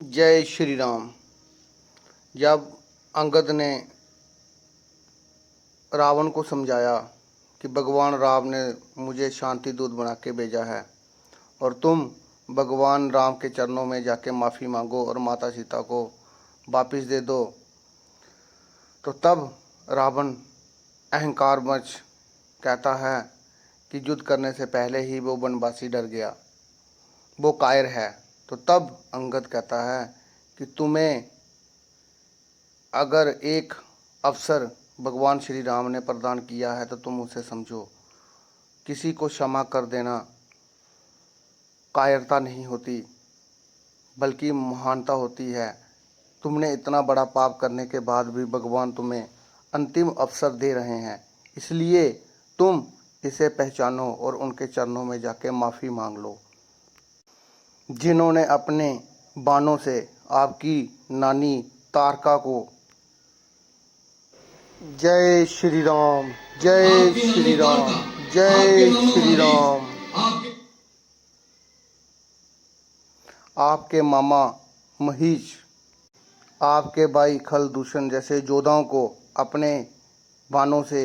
जय श्री राम। जब अंगद ने रावण को समझाया कि भगवान राम ने मुझे शांति दूत बना के भेजा है और तुम भगवान राम के चरणों में जाके माफ़ी मांगो और माता सीता को वापस दे दो, तो तब रावण अहंकारवश कहता है कि युद्ध करने से पहले ही वो वनवासी डर गया, वो कायर है। तो तब अंगद कहता है कि तुम्हें अगर एक अवसर भगवान श्री राम ने प्रदान किया है तो तुम उसे समझो। किसी को क्षमा कर देना कायरता नहीं होती बल्कि महानता होती है। तुमने इतना बड़ा पाप करने के बाद भी भगवान तुम्हें अंतिम अवसर दे रहे हैं, इसलिए तुम इसे पहचानो और उनके चरणों में जाके माफ़ी मांग लो। जिन्होंने अपने बाणों से आपकी नानी तारका को जय श्री राम, जय श्री राम, जय श्री राम। आपके मामा महिष, आपके भाई खलदूषण जैसे योद्धाओं को अपने बाणों से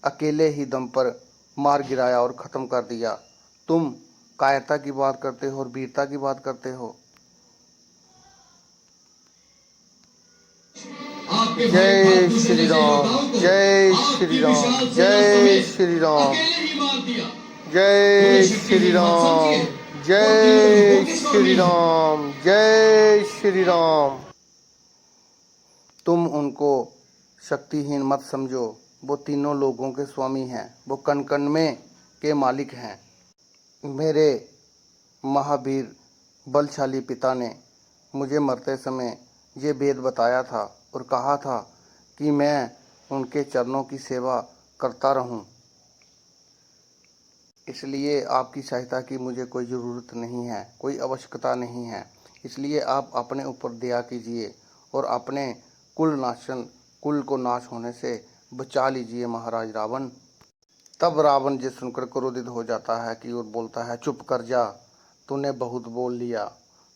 अकेले ही दम पर मार गिराया और ख़त्म कर दिया। तुम कायरता की बात करते हो और वीरता की बात करते हो। जय श्री राम, जय श्री राम, जय श्री राम, जय श्री राम, जय श्री राम, जय श्री राम। तुम उनको शक्तिहीन मत समझो, वो तीनों लोगों के स्वामी हैं, वो कण कण में के मालिक हैं। मेरे महावीर बलशाली पिता ने मुझे मरते समय ये भेद बताया था और कहा था कि मैं उनके चरणों की सेवा करता रहूं। इसलिए आपकी सहायता की मुझे कोई ज़रूरत नहीं है, कोई आवश्यकता नहीं है। इसलिए आप अपने ऊपर दया कीजिए और अपने कुल को नाश होने से बचा लीजिए महाराज रावण। तब रावण ये सुनकर क्रोधित हो जाता है कि और बोलता है, चुप कर जा, तूने बहुत बोल लिया।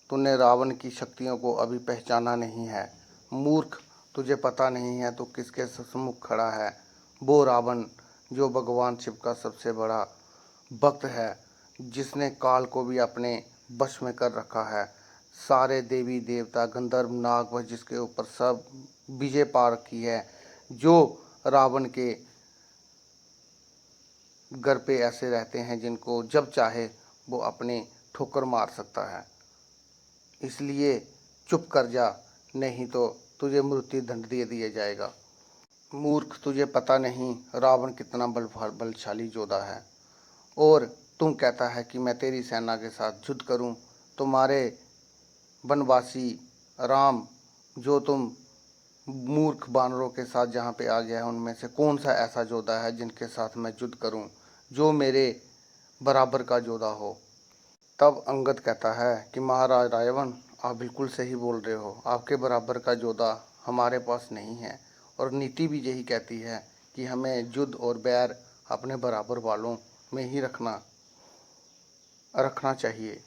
तूने रावण की शक्तियों को अभी पहचाना नहीं है। मूर्ख, तुझे पता नहीं है तो किसके सम्मुख खड़ा है। वो रावण जो भगवान शिव का सबसे बड़ा भक्त है, जिसने काल को भी अपने वश में कर रखा है। सारे देवी देवता गंधर्व नाग व जिसके ऊपर सब विजय पा रखी है। जो रावण के घर पे ऐसे रहते हैं जिनको जब चाहे वो अपने ठोकर मार सकता है। इसलिए चुप कर जा, नहीं तो तुझे मृत्यु दंड दे दिया जाएगा। मूर्ख, तुझे पता नहीं रावण कितना बलशाली योद्धा है और तुम कहता है कि मैं तेरी सेना के साथ युद्ध करूं। तुम्हारे वनवासी राम, जो तुम मूर्ख बानरों के साथ जहाँ पे आ गया है, उनमें से कौन सा ऐसा योद्धा है जिनके साथ मैं युद्ध करूं, जो मेरे बराबर का योद्धा हो। तब अंगद कहता है कि महाराज रावण, आप बिल्कुल सही बोल रहे हो, आपके बराबर का योद्धा हमारे पास नहीं है और नीति भी यही कहती है कि हमें युद्ध और बैर अपने बराबर वालों में ही रखना चाहिए।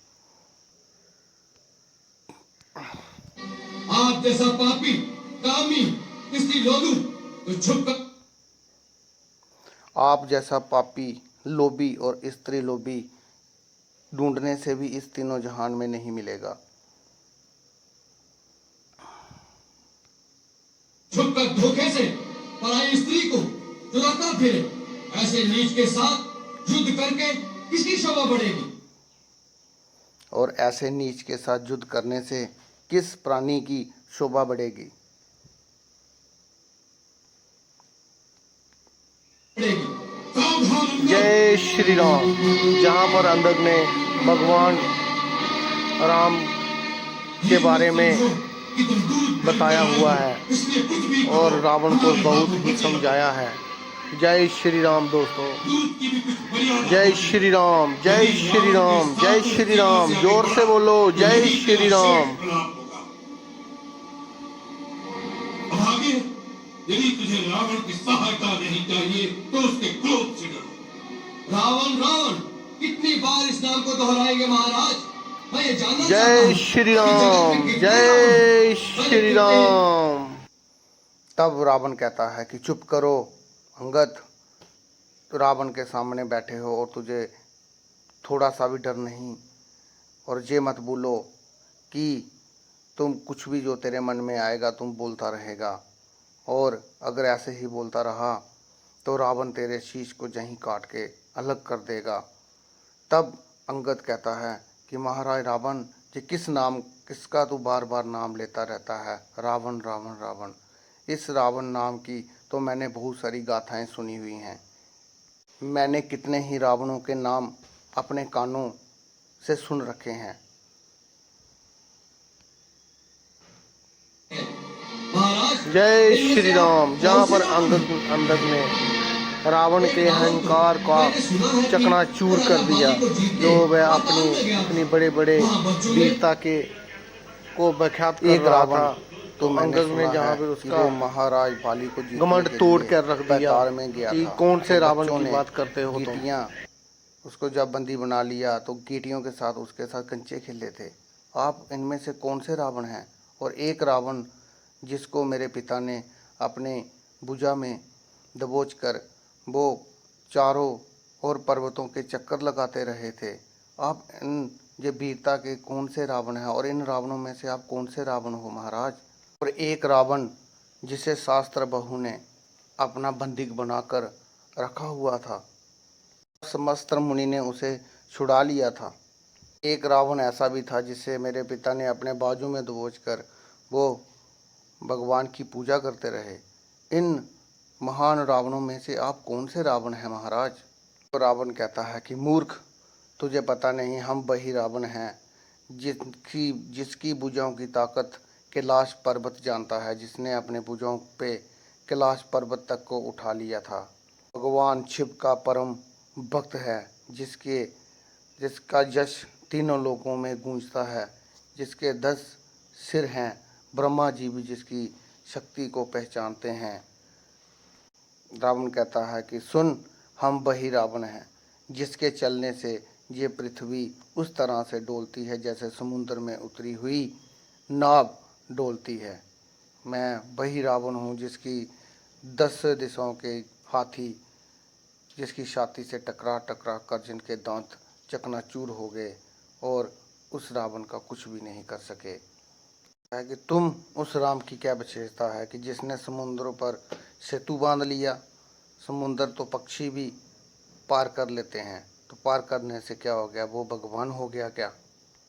आप जैसा पापी, कामी, स्त्री लोलू तो झुक आप जैसा पापी, लोभी और स्त्री लोभी ढूंढने से भी इस तीनों जहान में नहीं मिलेगा। झुककर धोखे से पराई स्त्री को चुराता फिरे, ऐसे नीच के साथ युद्ध करके किसकी शोभा बढ़ेगी? और ऐसे नीच के साथ युद्ध करने से किस प्राणी की शोभा बढ़ेगी? जय श्री राम। जहाँ पर अंगद ने भगवान राम के बारे में बताया हुआ है और रावण को बहुत ही समझाया है। जय श्री राम दोस्तों, जय श्री राम, जय श्री राम, जय श्री राम। जोर से बोलो, जय श्री राम। यदि तुझे रावण की सहायता नहीं चाहिए तो उसके क्रोध से डरो। रावण रावण कितनी बार इस नाम को दोहराएंगे महाराज? मैं ये जानना चाहता जय हूँ श्री कि जगत राम, में कितने जय रावण, श्री कितने। राम। तब रावण कहता है कि चुप करो अंगद, तो रावण के सामने बैठे हो और तुझे थोड़ा सा भी डर नहीं, और ये मत बोलो कि तुम कुछ भी जो तेरे मन में आएगा तुम बोलता रहेगा, और अगर ऐसे ही बोलता रहा तो रावण तेरे शीश को यहीं काट के अलग कर देगा। तब अंगद कहता है कि महाराज रावण, ये किसका तू बार बार नाम लेता रहता है, रावण रावण रावण। इस रावण नाम की तो मैंने बहुत सारी गाथाएं सुनी हुई हैं। मैंने कितने ही रावणों के नाम अपने कानों से सुन रखे हैं। महाराज, जय इनमें श्री से आप राम। कौन जहाँ से पर रावण हैं? अंगद ने रावण एक के रावण तो अहंकार का मैंने सुना है कि चकनाचूर राजा कर दिया, बाली को जीत जो के वह पाताल अपनी में गया अपनी था। बड़े बड़े वहाँ बच्चों ने वीरता के को व्याख्यात कर एक रहा रावण था। तो मैंने अंगद ने सुना जहाँ है पे कि उसका वो महाराज बाली को जीतने घमंड के तोड़ लिए कर रख दिया बैताल में गया कि था। कौन से तो रावण बच्चों की ने बात करते हो तुम। गीटियाँ उसको जब बंदी बना लिया तो गीटियों के साथ उसके साथ कंचे खेले थे। आप इनमें से कौन से रावण हैं? और एक रावण जिसको मेरे पिता ने अपने भुजा में दबोच कर वो चारों और पर्वतों के चक्कर लगाते रहे थे। आप इन ये वीरता के कौन से रावण हैं, और इन रावणों में से आप कौन से रावण हो महाराज? और एक रावण जिसे शास्त्र बहू ने अपना बंदिक बनाकर रखा हुआ था, समस्त्र मुनि ने उसे छुड़ा लिया था। एक रावण ऐसा भी था जिसे मेरे पिता ने अपने बाजू में दबोच कर वो भगवान की पूजा करते रहे। इन महान रावणों में से आप कौन से रावण हैं महाराज? तो रावण कहता है कि मूर्ख, तुझे पता नहीं, हम वही रावण हैं जिसकी जिसकी भुजाओं की ताकत कैलाश पर्वत जानता है, जिसने अपने भुजाओं पे कैलाश पर्वत तक को उठा लिया था। भगवान शिव का परम भक्त है, जिसका यश तीनों लोकों में गूंजता है, जिसके 10 सिर हैं। ब्रह्मा जी भी जिसकी शक्ति को पहचानते हैं। रावण कहता है कि सुन, हम वही रावण हैं जिसके चलने से ये पृथ्वी उस तरह से डोलती है जैसे समुद्र में उतरी हुई नाव डोलती है। मैं वही रावण हूँ जिसकी 10 दिशाओं के हाथी जिसकी छाती से टकरा टकरा कर जिनके दांत चकनाचूर हो गए, और उस रावण का कुछ भी नहीं कर सके। है कि तुम उस राम की क्या विशेषता है कि जिसने समुद्रों पर सेतु बांध लिया। समुद्र तो पक्षी भी पार कर लेते हैं, तो पार करने से क्या हो गया, वो भगवान हो गया क्या?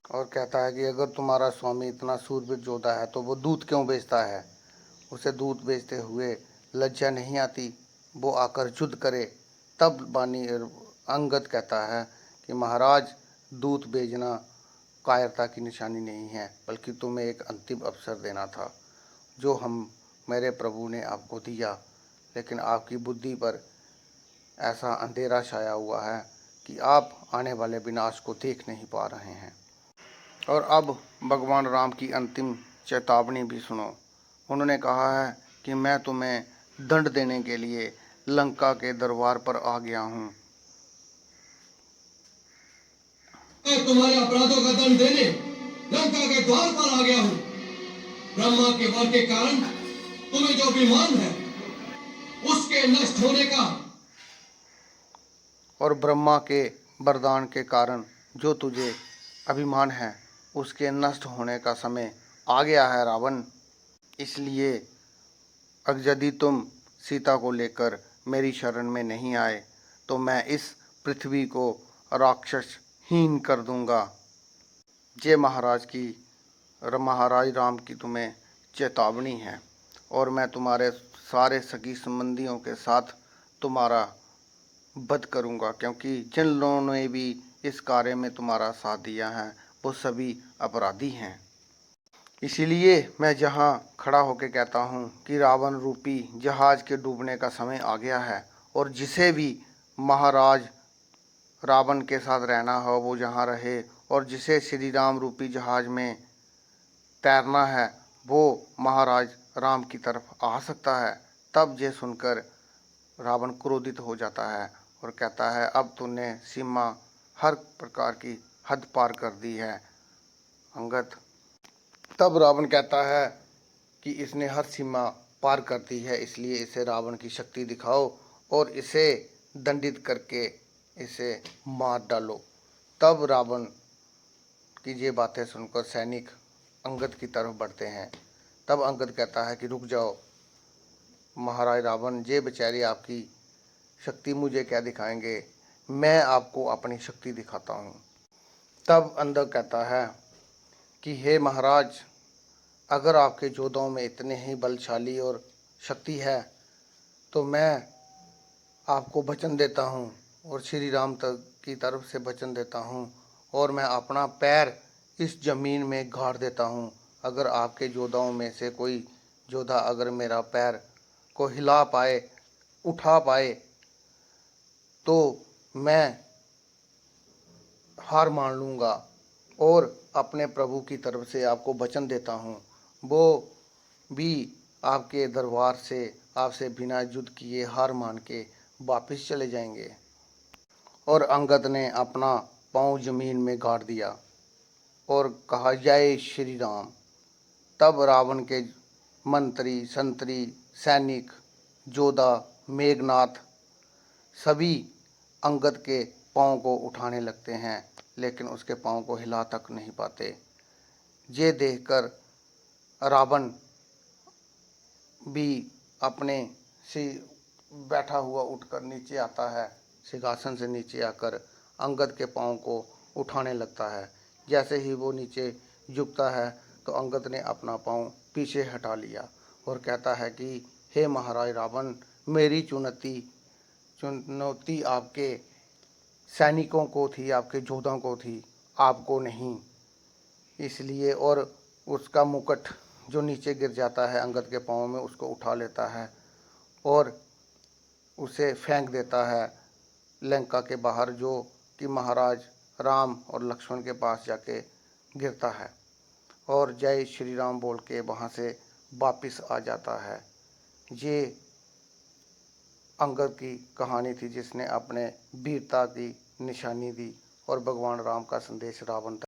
और कहता है कि अगर तुम्हारा स्वामी इतना सूरवीर योद्धा है तो वो दूध क्यों बेचता है? उसे दूध बेचते हुए लज्जा नहीं आती? वो आकर युद्ध करे। तब बानी अंगद कहता है कि महाराज, दूध बेचना कायरता की निशानी नहीं है, बल्कि तुम्हें एक अंतिम अवसर देना था जो हम मेरे प्रभु ने आपको दिया, लेकिन आपकी बुद्धि पर ऐसा अंधेरा छाया हुआ है कि आप आने वाले विनाश को देख नहीं पा रहे हैं। और अब भगवान राम की अंतिम चेतावनी भी सुनो। उन्होंने कहा है कि मैं तुम्हें दंड देने के लिए लंका के दरबार पर आ गया हूँ। मैं तुम्हारे अपराधों का दंड देने लंका के द्वार पर आ गया हूँ। ब्रह्मा के वर के कारण तुम्हें जो अभिमान है उसके नष्ट होने का, और ब्रह्मा के वरदान के कारण जो तुझे अभिमान है उसके नष्ट होने का समय आ गया है रावण। इसलिए अगर यदि तुम सीता को लेकर मेरी शरण में नहीं आए तो मैं इस पृथ्वी को राक्षसहीन कर दूंगा। ये महाराज राम की तुम्हें चेतावनी है, और मैं तुम्हारे सारे सगी संबंधियों के साथ तुम्हारा वध करूंगा, क्योंकि जिन लोगों ने भी इस कार्य में तुम्हारा साथ दिया है वो सभी अपराधी हैं। इसीलिए मैं जहाँ खड़ा होकर कहता हूँ कि रावण रूपी जहाज के डूबने का समय आ गया है, और जिसे भी महाराज रावण के साथ रहना हो वो जहाँ रहे, और जिसे श्री राम रूपी जहाज में तैरना है वो महाराज राम की तरफ आ सकता है। तब ये सुनकर रावण क्रोधित हो जाता है और कहता है, अब तूने सीमा हर प्रकार की हद पार कर दी है, अंगद। तब रावण कहता है कि इसने हर सीमा पार कर दी है, इसलिए इसे रावण की शक्ति दिखाओ और इसे दंडित करके इसे मार डालो। तब रावण की ये बातें सुनकर सैनिक अंगद की तरफ बढ़ते हैं। तब अंगद कहता है कि रुक जाओ महाराज रावण, ये बेचारे आपकी शक्ति मुझे क्या दिखाएंगे, मैं आपको अपनी शक्ति दिखाता हूँ। तब अंगद कहता है कि हे महाराज, अगर आपके योद्धाओं में इतने ही बलशाली और शक्ति है तो मैं आपको वचन देता हूँ और श्री राम तक की तरफ से वचन देता हूँ और मैं अपना पैर इस जमीन में गाड़ देता हूँ। अगर आपके योद्धाओं में से कोई योद्धा अगर मेरा पैर को हिला पाए, उठा पाए, तो मैं हार मान लूँगा और अपने प्रभु की तरफ से आपको वचन देता हूँ, वो भी आपके दरबार से आपसे बिना युद्ध किए हार मान के वापस चले जाएंगे। और अंगद ने अपना पाँव जमीन में गाड़ दिया और कहा जय श्री राम। तब रावण के मंत्री, संतरी, सैनिक, जोधा, मेघनाथ सभी अंगद के पाँव को उठाने लगते हैं, लेकिन उसके पाँव को हिला तक नहीं पाते। ये देखकर रावण भी अपने से बैठा हुआ उठकर नीचे आता है, सिंहासन से नीचे आकर अंगद के पाँव को उठाने लगता है। जैसे ही वो नीचे झुकता है तो अंगद ने अपना पाँव पीछे हटा लिया और कहता है कि हे महाराज रावण, मेरी चुनौती आपके सैनिकों को थी, आपके योद्धाओं को थी, आपको नहीं। इसलिए और उसका मुकुट जो नीचे गिर जाता है अंगद के पाँव में, उसको उठा लेता है और उसे फेंक देता है लंका के बाहर, जो कि महाराज राम और लक्ष्मण के पास जाके गिरता है और जय श्री राम बोल के वहाँ से वापस आ जाता है। ये अंगद की कहानी थी जिसने अपने वीरता की निशानी दी और भगवान राम का संदेश रावण तक